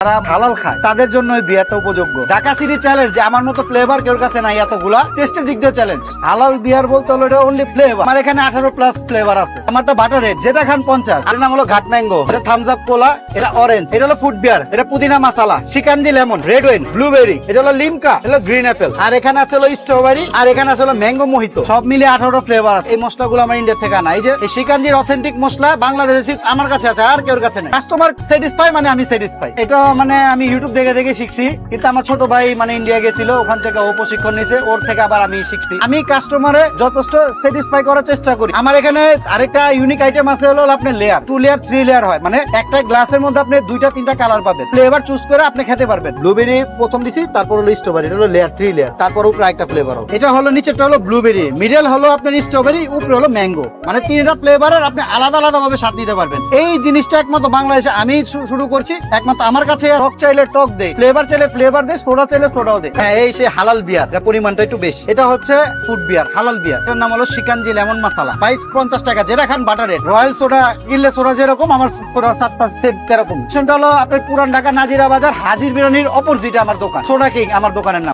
যারা হালাল খায় তাদের জন্য এই বিয়ারটা উপযোগ্য। ঢাকা সিটি চ্যালেঞ্জ, যে আমার মতো ফ্লেভার কেউ কাছে নাই এতগুলা, টেস্টের দিক দিয়ে চ্যালেঞ্জ। হালাল বিয়ার বলতে হলো এটা অনলি ফ্লেভার। আমার এখানে 18+ ফ্লেভার আছে। আমারটা বাটার রেড, যেটা খান 50। এর নাম হলো ঘাট ম্যাঙ্গো, এটা থামস আপ কোলা, এটা অরেঞ্জ, এটা হলো ফুড বিয়ার, এটা পুদিনা মাসালা, শিকানজি লেমন, রেড ওয়াইন, ব্লুবেরি, এটা হলো লিমকা, এটা হলো গ্রিন অ্যাপেল, আর এখানে আছে হলো স্ট্রবেরি, আর এখানে আছে হলো ম্যাঙ্গো মোহিতো। সব মিলিয়ে 18 ফ্লেভার আছে। এই মশলাগুলো আমার ইন্ডিয়া থেকে আনা। এই যে এই শিকানজির অথেন্টিক মশলা বাংলাদেশে আমার কাছে আছে, আর কেউ কাছে নেই। কাস্টমার স্যাটিসফাই মানে আমি স্যাটিসফাই। এটা মানে আমি ইউটিউব দেখে দেখে শিখছি, কিন্তু আমার ছোট ভাই মানে ইন্ডিয়া গেছিল, ওখান থেকে ও প্রশিক্ষণ নিছে, ওর থেকে আবার আমি শিখছি। আমি কাস্টমারে যথেষ্ট স্যাটিসফাই করার চেষ্টা করি। আমার এখানে আরেকটা ইউনিক আইটেম আছে, হলো আপনার লেয়ার 2 লেয়ার 3 লেয়ার হয়, মানে একটা গ্লাসের মধ্যে আপনি 2-3টা কালার পাবেন। ফ্লেভার চুজ করে আপনি খেতে পারবেন। ব্লুবেরি প্রথম দিছি, তারপর হলো স্ট্রবেরি, এটা হলো লেয়ার 3 লেয়ার, তারপর উপরে একটা ফ্লেভার হবে। এটা হলো নিচেরটা হলো ব্লুবেরি, মিডল হলো আপনার স্ট্রবেরি, উপরে হলো ম্যাঙ্গো, মানে 3টা ফ্লেভারের আপনি আলাদা আলাদা ভাবে স্বাদ নিতে পারবেন। এই জিনিসটা একমাত্র বাংলাদেশে আমি শুরু করছি, একমাত্র আমার কাছে। টক চাইলে টক দেয়, ফ্লেভার চাইলে ফ্লেভার দেয়, সোডা চাইলে সোডাও দেয়। হ্যাঁ, এই সে হালাল বিয়ার, যার পরিমাণটা একটু বেশি। এটা হচ্ছে ফুড বিয়ার, হালাল বিয়ার। এটার নাম হলো শিকানজি লেমন মাসালা, প্রাইস 50 টাকা। যেটা খান বাটার রেড। রয়্যাল সোডা কিনলে সোডা যেরকম, আমার সোডা 7-5 সেট এরকম। সেটা হলো আপনার পুরান ঢাকা নাজিরা বাজার হাজির বিরিয়ানির অপোজিটে আমার দোকান, সোডা কিং আমার দোকানের নাম।